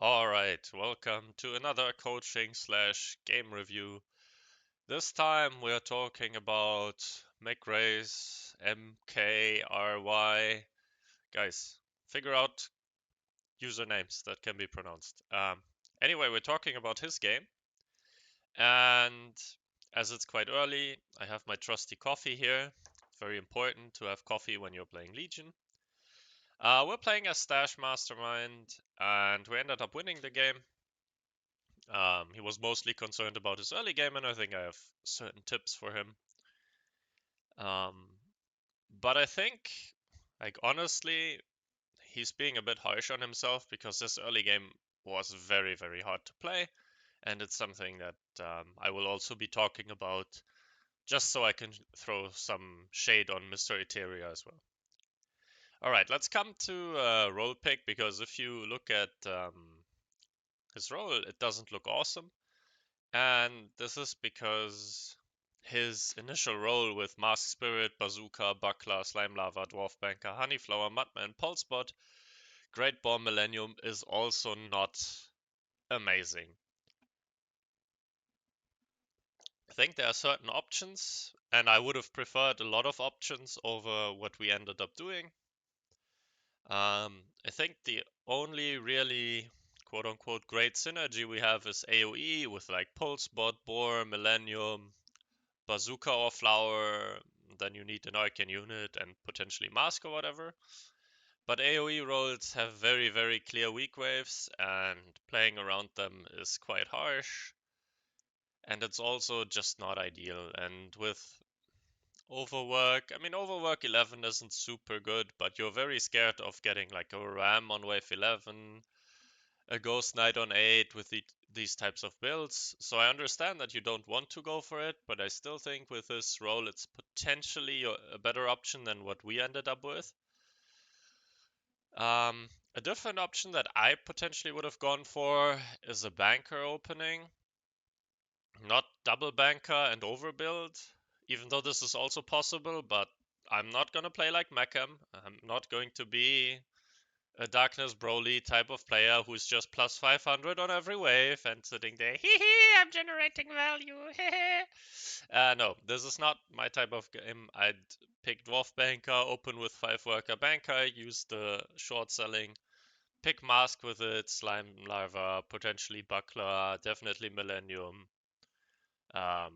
Alright, welcome to another coaching slash game review. This time we're talking about Mkry's Mkry. Guys, figure out usernames that can be pronounced. Anyway, we're talking about his game, and as it's quite early, I have my trusty coffee here. Very important to have coffee when you're playing Legion. We're playing as Stash Mastermind, and we ended up winning the game. He was mostly concerned about his early game, and I think I have certain tips for him. Um, but I think, honestly, he's being a bit harsh on himself because this early game was very, very hard to play, and it's something that I will also be talking about just so I can throw some shade on Mr. Eteria as well. Alright, let's come to role pick, because if you look at his role, it doesn't look awesome. And this is because his initial role with Mask Spirit, Bazooka, Buckler, Slime Lava, Dwarf Banker, Honeyflower, Mudman, Pulsebot, Great Ball Millennium is also not amazing. I think there are certain options, and I would have preferred a lot of options over what we ended up doing. I think the only really quote-unquote great synergy we have is AoE with like Pulsebot, Boar, Millennium, Bazooka or Flower, then you need an Arcane unit and potentially Mask or whatever. But AoE roles have very, very clear weak waves, and playing around them is quite harsh. And it's also just not ideal. And with Overwork, I mean, Overwork 11 isn't super good, but you're very scared of getting like a Ram on wave 11, a Ghost Knight on 8 with these types of builds. So I understand that you don't want to go for it, but I still think with this role it's potentially a better option than what we ended up with. A different option that I potentially would have gone for is a banker opening, not double banker and overbuild, even though this is also possible, but I'm not gonna play like Meckham. I'm not going to be a Darkness Broly type of player who's just plus 500 on every wave and sitting there, hee hee, I'm generating value, no, this is not my type of game. I'd pick Dwarf Banker, open with 5 worker banker, use the short selling, pick Mask with it, Slime Larva, potentially Buckler, definitely Millennium, um,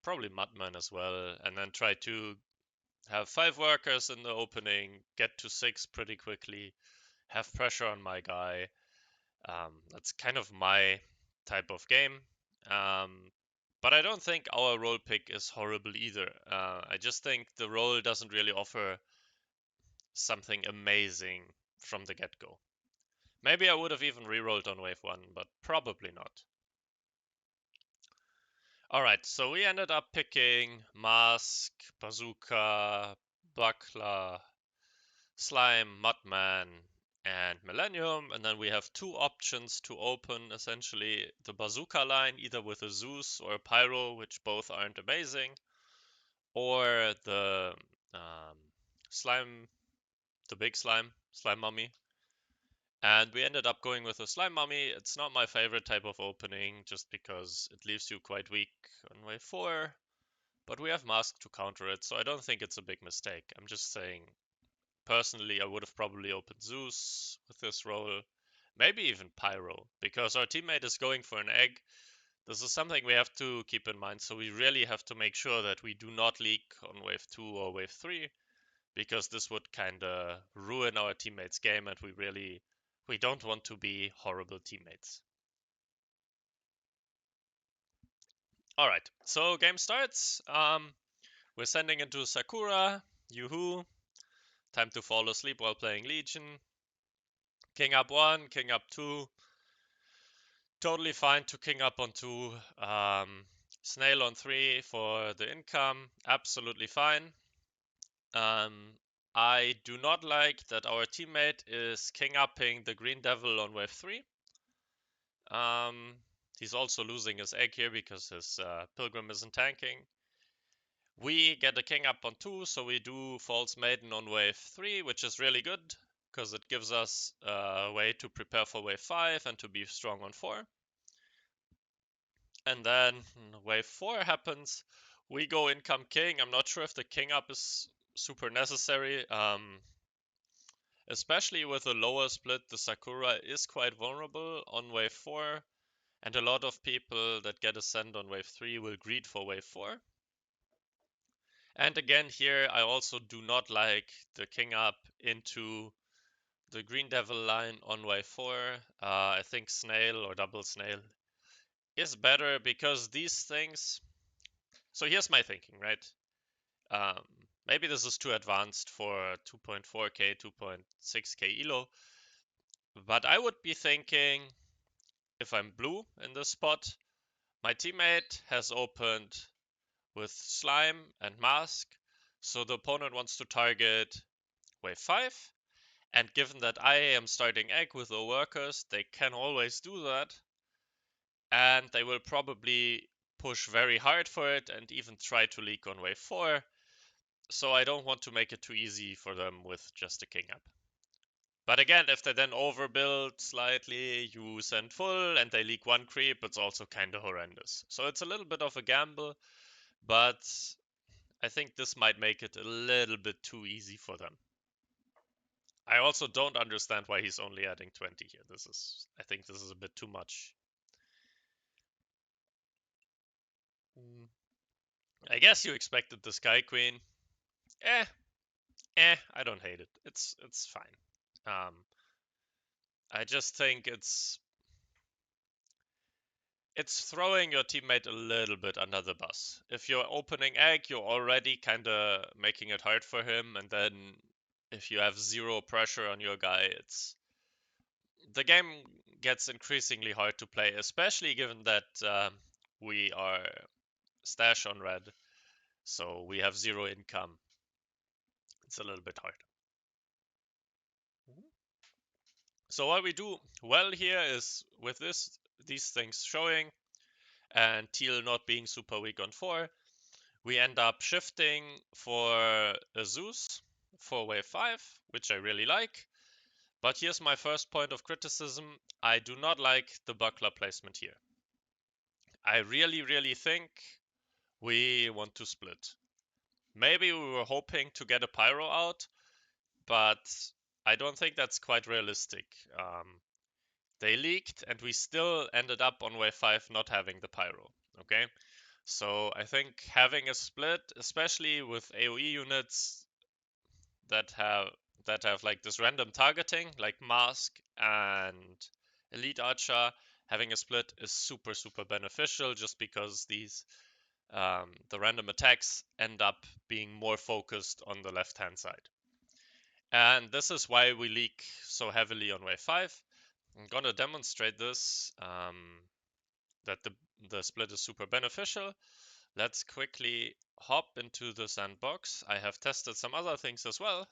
probably Mudman as well, and then try to have 5 workers in the opening, get to 6 pretty quickly, have pressure on my guy. That's kind of my type of game. But I don't think our role pick is horrible either. I just think the role doesn't really offer something amazing from the get-go. Maybe I would have even rerolled on wave 1, but probably not. Alright, so we ended up picking Mask, Bazooka, Buckler, Slime, Mudman, and Millennium, and then we have 2 options to open essentially the Bazooka line, either with a Zeus or a Pyro, which both aren't amazing, or the um, Slime, the big Slime Mummy. And we ended up going with a Slime Mummy. It's not my favorite type of opening, just because it leaves you quite weak on wave 4, but we have Mask to counter it, so I don't think it's a big mistake. I'm just saying, personally, I would have probably opened Zeus with this role, maybe even Pyro, because our teammate is going for an egg. This is something we have to keep in mind, so we really have to make sure that we do not leak on wave 2 or wave 3, because this would kind of ruin our teammates' game, and we don't want to be horrible teammates. Alright, so game starts. We're sending into Sakura. Yoo-hoo. Time to fall asleep while playing Legion. King up 1, king up 2. Totally fine to king up on 2. Snail on 3 for the income. Absolutely fine. I do not like that our teammate is king upping the Green Devil on wave 3. He's also losing his egg here because his Pilgrim isn't tanking. We get a king up on 2, so we do False Maiden on wave 3, which is really good. because it gives us a way to prepare for wave 5 and to be strong on 4. And then wave 4 happens. We go income king. I'm not sure if the king up is super necessary. Especially with a lower split, the Sakura is quite vulnerable on wave 4. And a lot of people that get ascend on wave 3 will greed for wave 4. And again here, I also do not like the king up into the green devil line on wave 4. I think snail or double snail is better because these things... So here's my thinking, right? Maybe this is too advanced for 2.4k, 2.6k elo, but I would be thinking, if I'm blue in this spot, my teammate has opened with slime and mask, so the opponent wants to target wave 5, and given that I am starting egg with the workers, they can always do that, and they will probably push very hard for it and even try to leak on wave 4, so I don't want to make it too easy for them with just a king up. But again, if they then overbuild slightly, you send full and they leak one creep, it's also kind of horrendous. So it's a little bit of a gamble, but I think this might make it a little bit too easy for them. I also don't understand why he's only adding 20 here. I think this is a bit too much. I guess you expected the Sky Queen. I don't hate it. It's fine. I just think it's throwing your teammate a little bit under the bus. If you're opening egg, you're already kind of making it hard for him, and then if you have zero pressure on your guy, the game gets increasingly hard to play, especially given that we are stash on red, so we have zero income. It's a little bit hard. So what we do well here is with these things showing, and teal not being super weak on 4, we end up shifting for a Zeus for wave 5, which I really like. But here's my first point of criticism. I do not like the buckler placement here. I really think we want to split. Maybe we were hoping to get a pyro out, but I don't think that's quite realistic. They leaked and we still ended up on wave 5 not having the pyro, okay? So I think having a split, especially with AoE units that have like this random targeting, like Mask and Elite Archer, having a split is super beneficial just because these the random attacks end up being more focused on the left hand side. And this is why we leak so heavily on wave 5. I'm gonna demonstrate this, that the split is super beneficial. Let's quickly hop into the sandbox. I have tested some other things as well.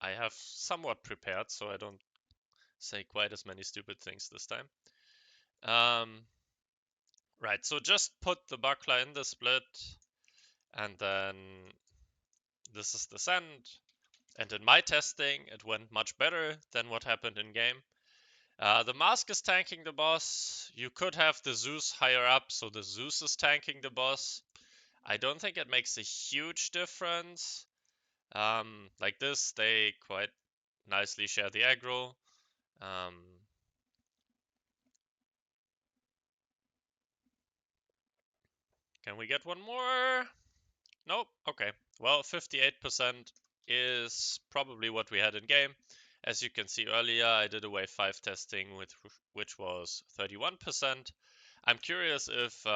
I have somewhat prepared, so I don't say quite as many stupid things this time. Right, so just put the buckler in the split, and then this is the send. And in my testing, it went much better than what happened in game. The mask is tanking the boss. You could have the Zeus higher up, so the Zeus is tanking the boss. I don't think it makes a huge difference. Like this, they quite nicely share the aggro. Can we get one more? Nope. Okay. Well, 58% is probably what we had in game. As you can see earlier, I did a wave 5 testing which was 31%. I'm curious if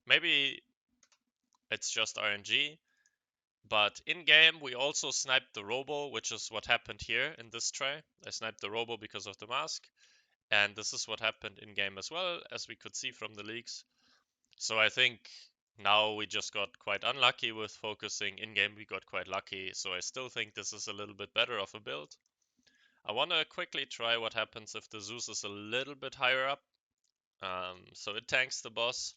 maybe it's just RNG, but in game we also sniped the robo, which is what happened here in this try. I sniped the robo because of the mask, and this is what happened in game as well, as we could see from the leaks. So I think now we just got quite unlucky with focusing. In game we got quite lucky, so I still think this is a little bit better of a build. I want to quickly try what happens if the Zeus is a little bit higher up. So it tanks the boss.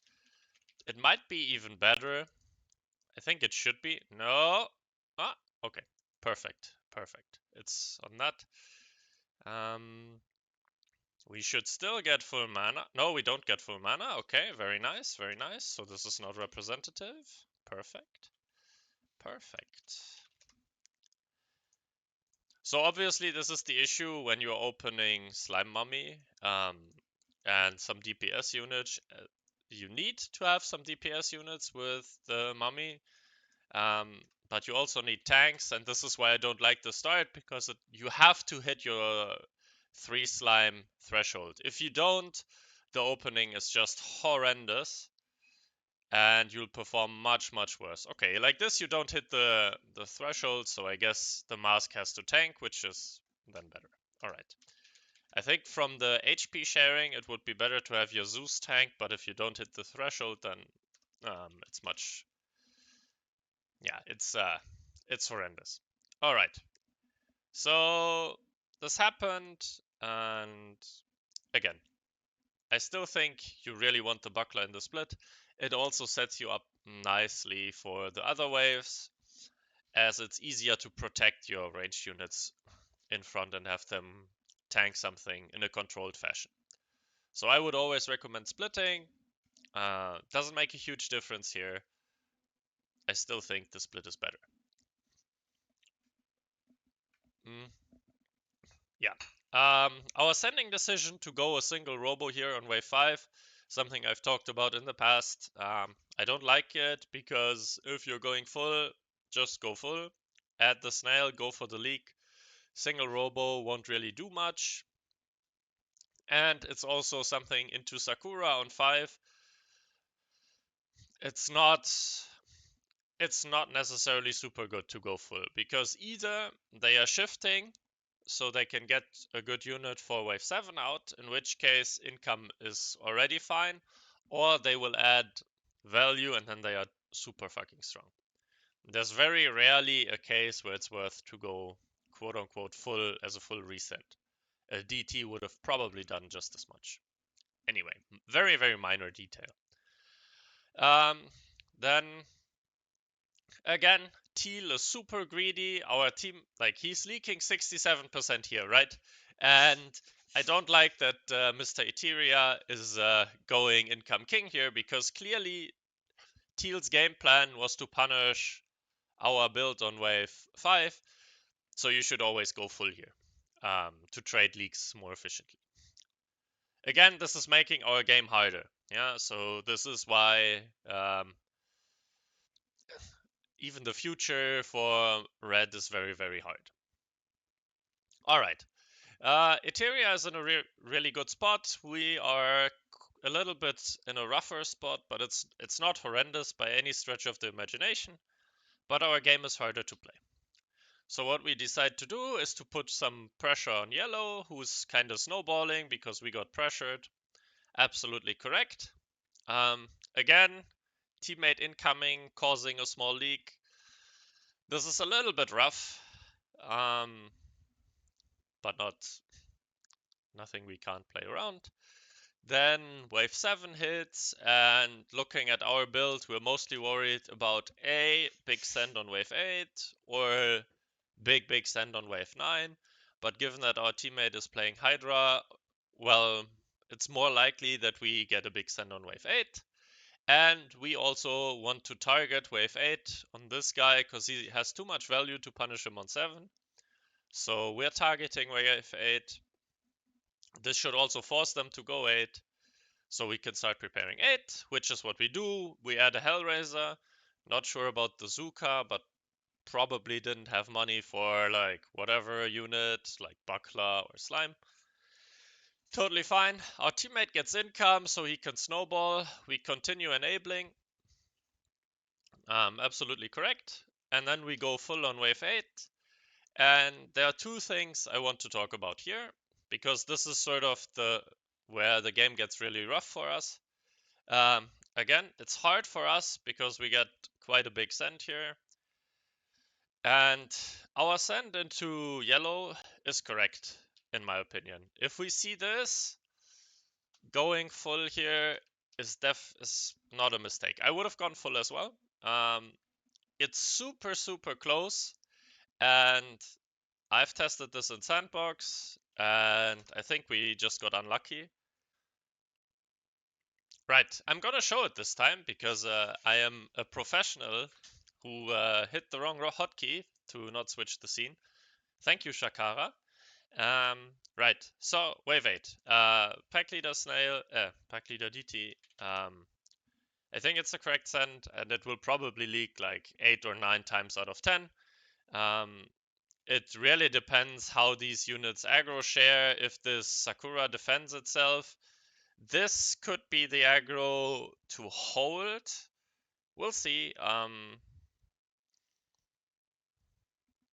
It might be even better. I think it should be. No. Ah, okay. Perfect. Perfect. It's on that. We should still get full mana. No, we don't get full mana. Okay, very nice, very nice. So this is not representative. Perfect. Perfect. So obviously this is the issue when you're opening Slime Mummy and some DPS units. You need to have some DPS units with the Mummy, but you also need tanks, and this is why I don't like the start, because you have to hit your 3 slime threshold. If you don't, the opening is just horrendous, and you'll perform much, much worse. Okay, like this you don't hit the threshold, so I guess the mask has to tank, which is then better. Alright. I think from the HP sharing, it would be better to have your Zeus tank, but if you don't hit the threshold, then it's much... Yeah, it's horrendous. Alright. So this happened, and again, I still think you really want the buckler in the split. It also sets you up nicely for the other waves, as it's easier to protect your ranged units in front and have them tank something in a controlled fashion. So I would always recommend splitting. Doesn't make a huge difference here. I still think the split is better. Yeah. Our sending decision to go a single robo here on wave 5, something I've talked about in the past. I don't like it because if you're going full, just go full. Add the snail, go for the leak. Single robo won't really do much. And it's also something into Sakura on 5. It's not necessarily super good to go full, because either they are shifting so they can get a good unit for wave 7 out, in which case income is already fine, or they will add value and then they are super fucking strong. There's very rarely a case where it's worth to go quote-unquote full as a full reset. A DT would have probably done just as much. Anyway, very, very minor detail. Then again, Teal is super greedy. Our team, like, he's leaking 67% here, right? And I don't like that Mr. Eteria is going income king here, because clearly Teal's game plan was to punish our build on wave 5. So you should always go full here to trade leaks more efficiently. Again, this is making our game harder. Yeah, so this is why even the future for red is very, very hard. All right. Eteria is in a really good spot. We are a little bit in a rougher spot, but it's not horrendous by any stretch of the imagination. But our game is harder to play. So what we decide to do is to put some pressure on yellow, who's kind of snowballing because we got pressured. Absolutely correct. Again, teammate incoming, causing a small leak. This is a little bit rough, but nothing we can't play around. Then wave 7 hits, and looking at our build, we're mostly worried about A, big send on wave 8, or big send on wave 9. But given that our teammate is playing Hydra, well, it's more likely that we get a big send on wave 8. And we also want to target wave 8 on this guy, because he has too much value to punish him on 7. So we're targeting wave 8. This should also force them to go 8. So we can start preparing 8, which is what we do. We add a Hellraiser. Not sure about the Zuka, but probably didn't have money for like whatever unit, like Buckler or Slime. Totally fine. Our teammate gets income, so he can snowball. We continue enabling. Absolutely correct. And then we go full on wave 8. And there are two things I want to talk about here, because this is sort of where the game gets really rough for us. Again, it's hard for us because we get quite a big send here. And our send into yellow is correct, in my opinion. If we see this, going full here is not a mistake. I would have gone full as well. It's super, super close. And I've tested this in Sandbox, and I think we just got unlucky. Right, I'm gonna show it this time because I am a professional who hit the wrong hotkey to not switch the scene. Thank you, Shakara. Right, so wave 8. Pack leader Snail, pack leader DT. I think it's the correct send, and it will probably leak like 8 or 9 times out of 10. It really depends how these units aggro share, if this Sakura defends itself. This could be the aggro to hold. We'll see. Yeah,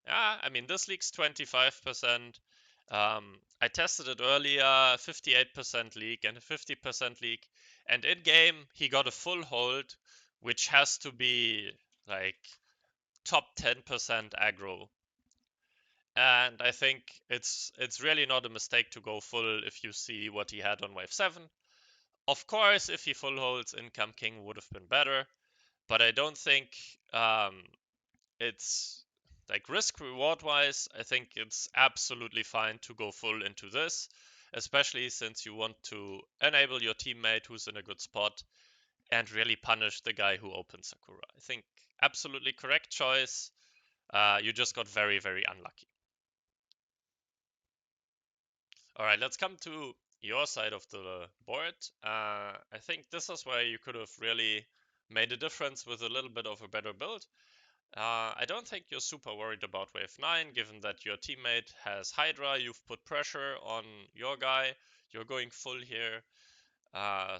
I mean, this leaks 25%. I tested it earlier, 58% leak and a 50% leak. And in game, he got a full hold, which has to be like top 10% aggro. And I think it's really not a mistake to go full if you see what he had on wave 7. Of course, if he full holds Income King would have been better, but I don't think it's like risk reward wise, I think it's absolutely fine to go full into this, especially since you want to enable your teammate who's in a good spot and really punish the guy who opens Sakura. I think absolutely correct choice. You just got very, very unlucky. All right, let's come to your side of the board. I think this is where you could have really made a difference with a little bit of a better build. I don't think you're super worried about wave 9, given that your teammate has Hydra, you've put pressure on your guy, you're going full here.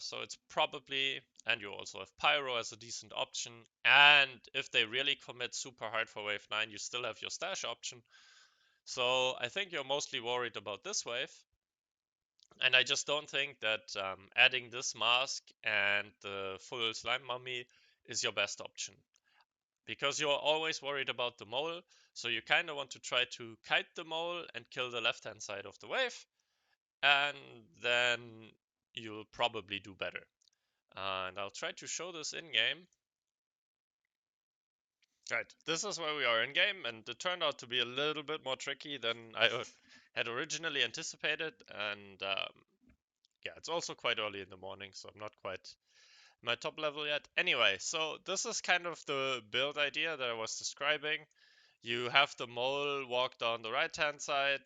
So it's probably, and you also have Pyro as a decent option. And if they really commit super hard for wave 9, you still have your stash option. So I think you're mostly worried about this wave. And I just don't think that adding this mask and the full slime mummy is your best option. Because you're always worried about the mole, so you kind of want to try to kite the mole and kill the left-hand side of the wave, and then you'll probably do better. And I'll try to show this in-game. Right, this is where we are in-game, and it turned out to be a little bit more tricky than I had originally anticipated, and yeah, it's also quite early in the morning, so I'm not quite my top level yet. Anyway, so this is kind of the build idea that I was describing. You have the mole walk down the right hand side,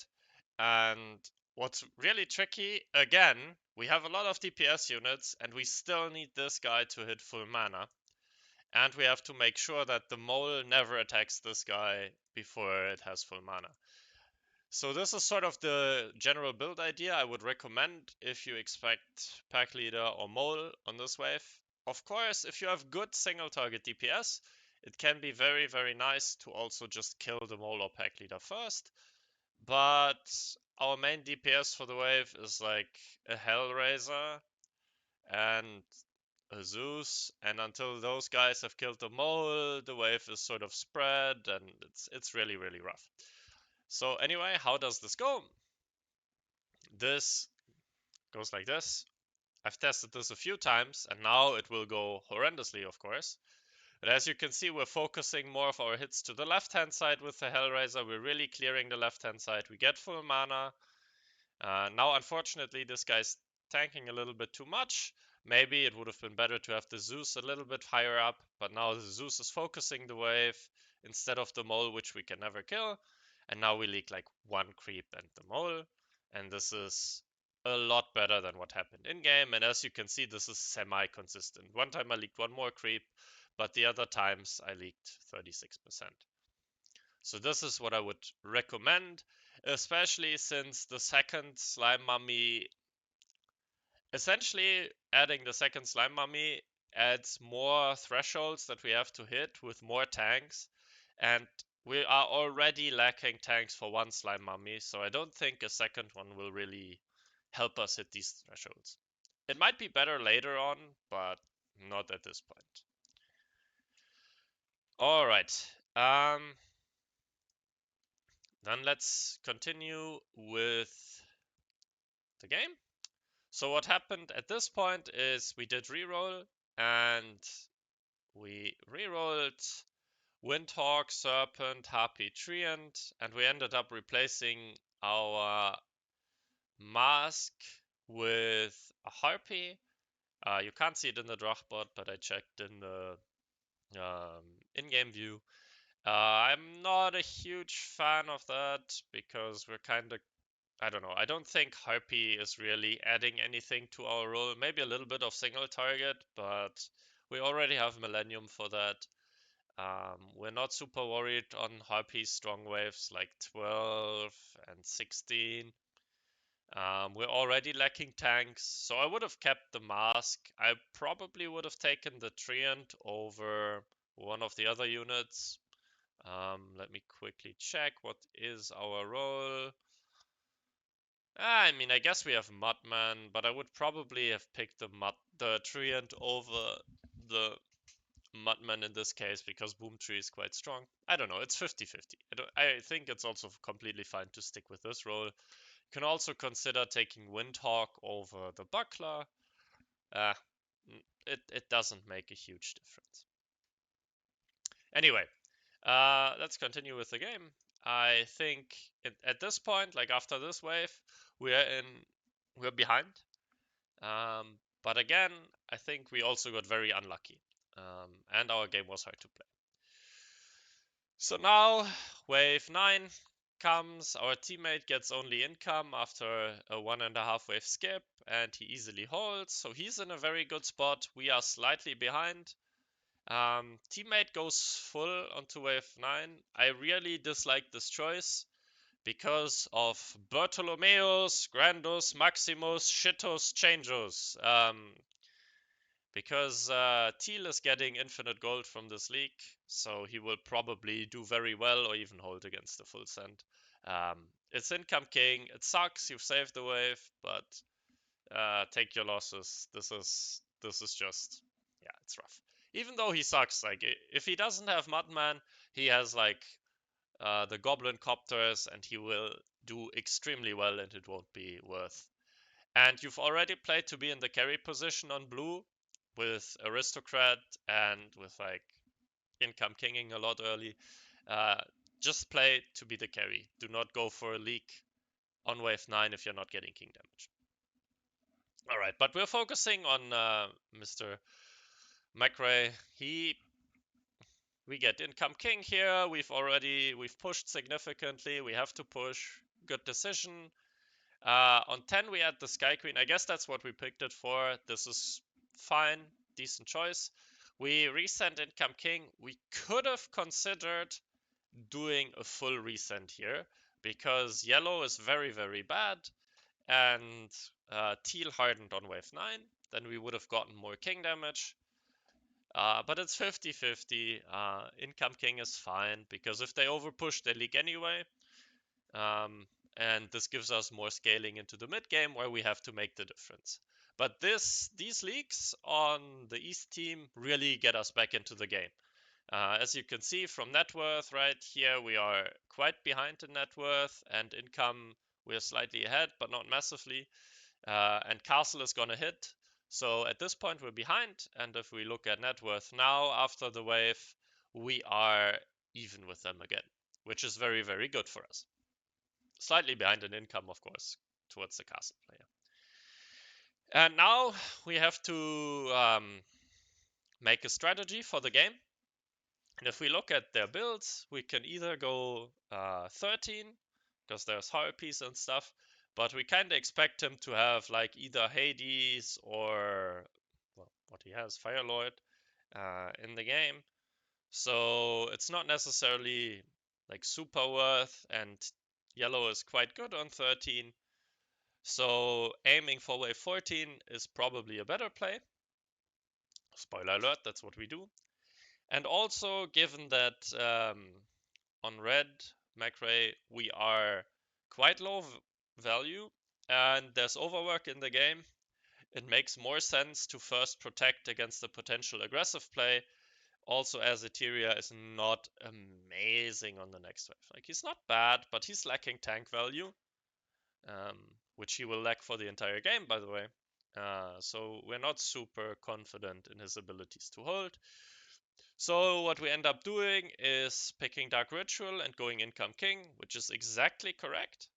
and what's really tricky, again, we have a lot of DPS units and we still need this guy to hit full mana, and we have to make sure that the mole never attacks this guy before it has full mana. So this is sort of the general build idea I would recommend if you expect pack leader or mole on this wave. Of course, if you have good single target DPS, it can be very, very nice to also just kill the mole or pack leader first. But our main DPS for the wave is like a Hellraiser and a Zeus, and until those guys have killed the mole, the wave is sort of spread, and it's really, really rough. So anyway, how does this go? This goes like this. I've tested this a few times, and now it will go horrendously, of course. But as you can see, we're focusing more of our hits to the left-hand side with the Hellraiser. We're really clearing the left-hand side. We get full mana. Now, unfortunately, this guy's tanking a little bit too much. Maybe it would have been better to have the Zeus a little bit higher up, but now the Zeus is focusing the wave instead of the mole, which we can never kill. And now we leak like one creep and the mole. And this is a lot better than what happened in-game. And as you can see, this is semi-consistent. One time I leaked one more creep, but the other times I leaked 36%. So this is what I would recommend, especially since the second slime mummy, essentially adding the second slime mummy adds more thresholds that we have to hit with more tanks, and we are already lacking tanks for one slime mummy, so I don't think a second one will really help us hit these thresholds. It might be better later on, but not at this point. All right. Then let's continue with the game. So what happened at this point is we did reroll, and we rerolled Windhawk, Serpent, Harpy, Treant, and we ended up replacing our mask with a Harpy. You can't see it in the Drachbot, but I checked in the in-game view. I'm not a huge fan of that because we're kind of, I don't know, I don't think Harpy is really adding anything to our role. Maybe a little bit of single target, but we already have Millennium for that. We're not super worried on Harpy's strong waves like 12 and 16. We're already lacking tanks, so I would have kept the mask. I probably would have taken the Treant over one of the other units. Let me quickly check what is our role. I mean, I guess we have Mudman, but I would probably have picked the Treant over the Mudman in this case because Boomtree is quite strong. I don't know, it's 50-50. I think it's also completely fine to stick with this role. You can also consider taking Windhawk over the Buckler. Uh, it doesn't make a huge difference. Anyway, let's continue with the game. I think at this point, like after this wave, we're behind. But again, I think we also got very unlucky, and our game was hard to play. So now, wave 9 comes, our teammate gets only income after a 1.5 wave skip, and he easily holds, so he's in a very good spot. We are slightly behind. Teammate goes full onto wave 9. I really dislike this choice because of Bartholomeus, Grandus, Maximus, Shitus, Changus. Because Teal is getting infinite gold from this league, so he will probably do very well or even hold against the full send. It's income king. It sucks. You've saved the wave, but take your losses. This is just, yeah, it's rough. Even though he sucks, like if he doesn't have Mudman, he has like the Goblin Copters, and he will do extremely well, and it won't be worth. And you've already played to be in the carry position on blue with Aristocrat and with like income kinging a lot early. Uh, just play to be the carry. Do not go for a leak on wave 9 if you're not getting king damage. Alright, but we're focusing on Mr. Mkry. We get income king here. We've pushed significantly. We have to push. Good decision. On 10 we add the Sky Queen. I guess that's what we picked it for. This is fine. Decent choice. We resend income king. We could have considered doing a full resend here because yellow is very, very bad and teal hardened on wave 9. Then we would have gotten more king damage. But it's 50-50. Income king is fine because if they overpush, they leak anyway. And this gives us more scaling into the mid game where we have to make the difference. But these leaks on the East team really get us back into the game. As you can see from net worth, right here we are quite behind in net worth, and income we're slightly ahead, but not massively. And castle is gonna hit. So at this point we're behind, and if we look at net worth now after the wave, we are even with them again, which is very, very good for us. Slightly behind in income, of course, towards the castle player. And now we have to make a strategy for the game. And if we look at their builds, we can either go 13, because there's Harpies and stuff, but we kind of expect him to have like either Hades or, well, what he has, Firelord, in the game. So it's not necessarily like super worth, and yellow is quite good on 13. So aiming for wave 14 is probably a better play. Spoiler alert, that's what we do. And also, given that on red, Mkry, we are quite low value and there's overwork in the game, it makes more sense to first protect against the potential aggressive play. Also, as Eteria is not amazing on the next wave. Like, he's not bad, but he's lacking tank value. Which he will lack for the entire game, by the way. So we're not super confident in his abilities to hold. So what we end up doing is picking Dark Ritual and going Income King, which is exactly correct.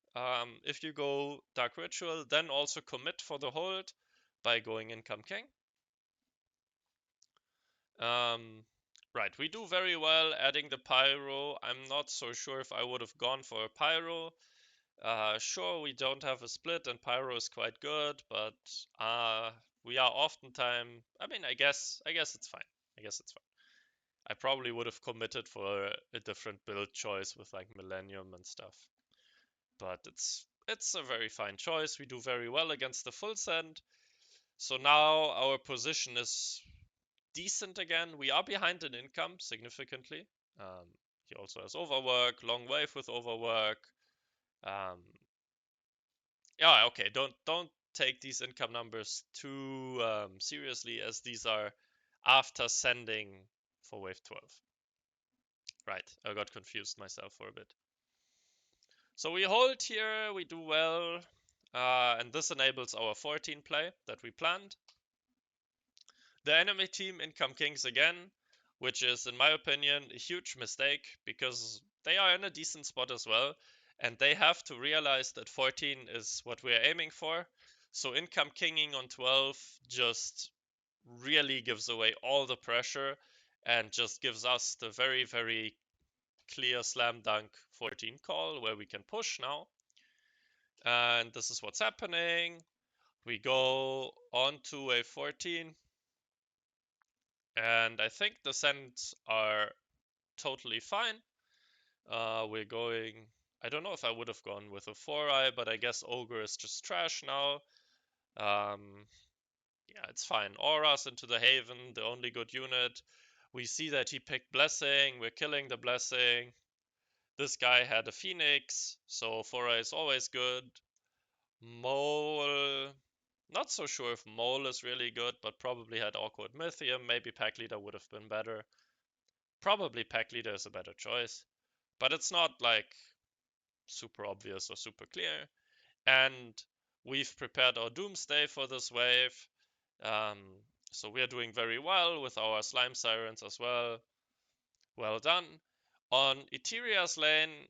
If you go Dark Ritual, then also commit for the hold by going Income King. Right, we do very well adding the Pyro. I'm not so sure if I would have gone for a Pyro. Sure, we don't have a split and Pyro is quite good, but we are oftentimes, I guess it's fine. I guess it's fine. I probably would have committed for a different build choice with like Millennium and stuff. But it's a very fine choice. We do very well against the full send. So now our position is decent again. We are behind in income significantly. He also has overwork, long wave with overwork. Yeah, okay. Don't take these income numbers too seriously, as these are after sending for wave 12. Right, I got confused myself for a bit. So we hold here, we do well, and this enables our 14 play that we planned. The enemy team income kings again, which is, in my opinion, a huge mistake because they are in a decent spot as well, and they have to realize that 14 is what we're aiming for. So income kinging on 12 just really gives away all the pressure and just gives us the very, very clear slam dunk 14 call where we can push now. And this is what's happening. We go on to a 14. And I think the sends are totally fine. We're going... I don't know if I would have gone with a 4-eye, but I guess Ogre is just trash now. Yeah, it's fine. Auras into the Haven, the only good unit. We see that he picked Blessing. We're killing the Blessing. This guy had a Phoenix, so 4-eye is always good. Mole... Not so sure if Mole is really good, but probably had Awkward Mythium. Maybe Pack Leader would have been better. Probably Pack Leader is a better choice. But it's not like super obvious or super clear. And we've prepared our Doomsday for this wave. So we are doing very well with our Slime Sirens as well. Well done. On Eteria's lane,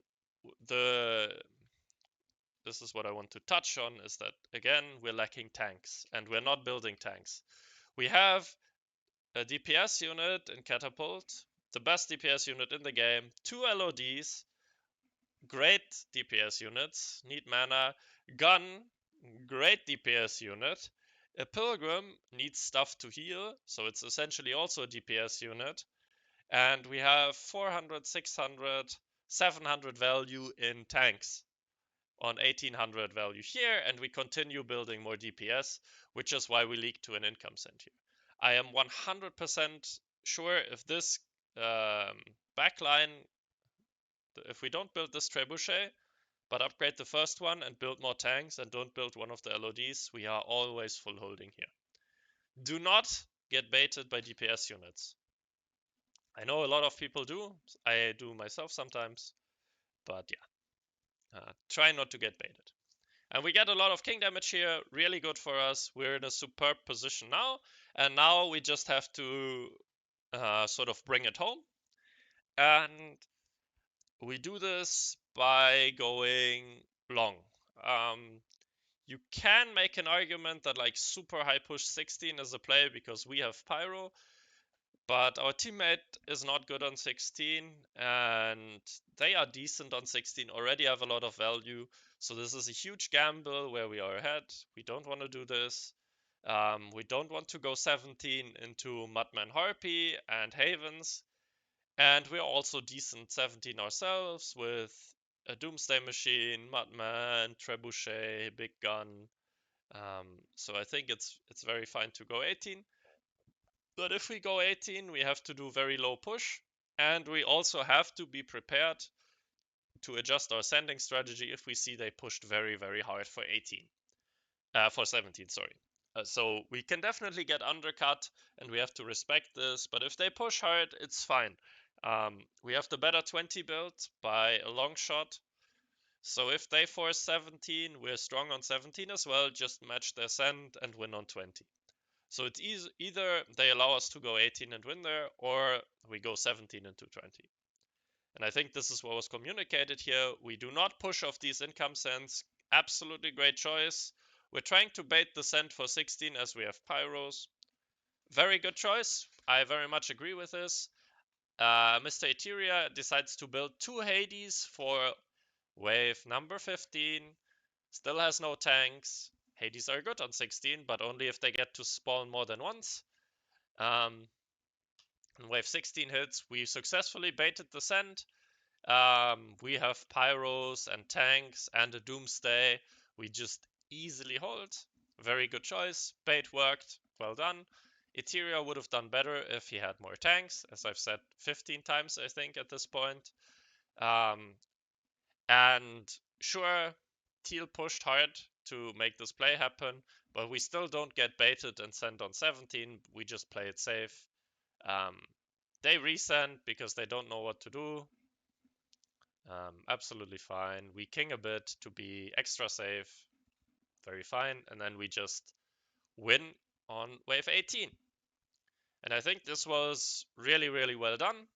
this is what I want to touch on, is that, again, we're lacking tanks, and we're not building tanks. We have a DPS unit in Catapult, the best DPS unit in the game, 2 LODs, great DPS units, need mana, Gun, great DPS unit, a Pilgrim needs stuff to heal, so it's essentially also a DPS unit, and we have 400, 600, 700 value in tanks on 1800 value here, and we continue building more DPS, which is why we leak to an income send here. I am 100% sure if this backline, if we don't build this trebuchet, but upgrade the first one and build more tanks and don't build one of the LODs, we are always full holding here. Do not get baited by DPS units. I know a lot of people do. I do myself sometimes, but yeah. Try not to get baited. And we get a lot of king damage here, really good for us. We're in a superb position now, and now we just have to sort of bring it home. And we do this by going long. You can make an argument that like super high push 16 is a play because we have Pyro, but our teammate is not good on 16, and they are decent on 16, already have a lot of value. So this is a huge gamble where we are ahead. We don't want to do this. We don't want to go 17 into Mudman Harpy and Havens. And we're also decent 17 ourselves with a Doomsday Machine, Mudman, Trebuchet, Big Gun. So I think it's very fine to go 18. But if we go 18, we have to do very low push, and we also have to be prepared to adjust our sending strategy if we see they pushed very, very hard for 18. For 17, sorry. So we can definitely get undercut, and we have to respect this, but if they push hard, it's fine. We have the better 20 build by a long shot. So if they force 17, we're strong on 17 as well, just match their send and win on 20. So it's either they allow us to go 18 and win there, or we go 17 and 220. And I think this is what was communicated here. We do not push off these income sends. Absolutely great choice. We're trying to bait the send for 16 as we have pyros. Very good choice. I very much agree with this. Mr. Eteria decides to build 2 Hades for wave number 15. Still has no tanks. Hades are good on 16, but only if they get to spawn more than once. And wave 16 hits, we successfully baited the send. We have pyros and tanks and a doomsday. We just easily hold. Very good choice. Bait worked. Well done. Eteria would have done better if he had more tanks, as I've said 15 times, I think, at this point. And sure, Teal pushed hard to make this play happen, but we still don't get baited and sent on 17. We just play it safe. They resend because they don't know what to do. Absolutely fine. We king a bit to be extra safe. Very fine. And then we just win on wave 18. And I think this was really, really well done.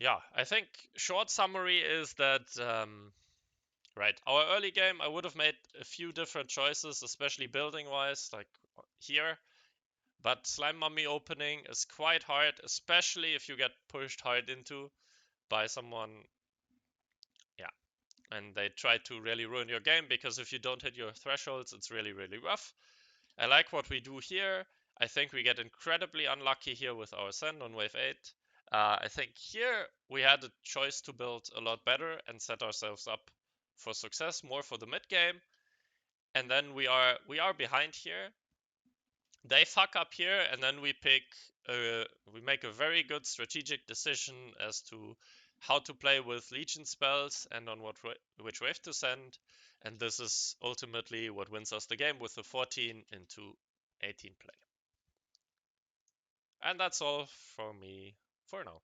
Yeah, I think short summary is that, right, our early game, I would have made a few different choices, especially building-wise, like here. But Slime Mummy opening is quite hard, especially if you get pushed hard into by someone, yeah, and they try to really ruin your game, because if you don't hit your thresholds, it's really, really rough. I like what we do here. I think we get incredibly unlucky here with our send on wave 8. I think here we had a choice to build a lot better and set ourselves up for success, more for the mid game. And then we are behind here. They fuck up here, and then we make a very good strategic decision as to how to play with Legion spells and on which wave to send. And this is ultimately what wins us the game with the 14 into 18 play. And that's all from me for now.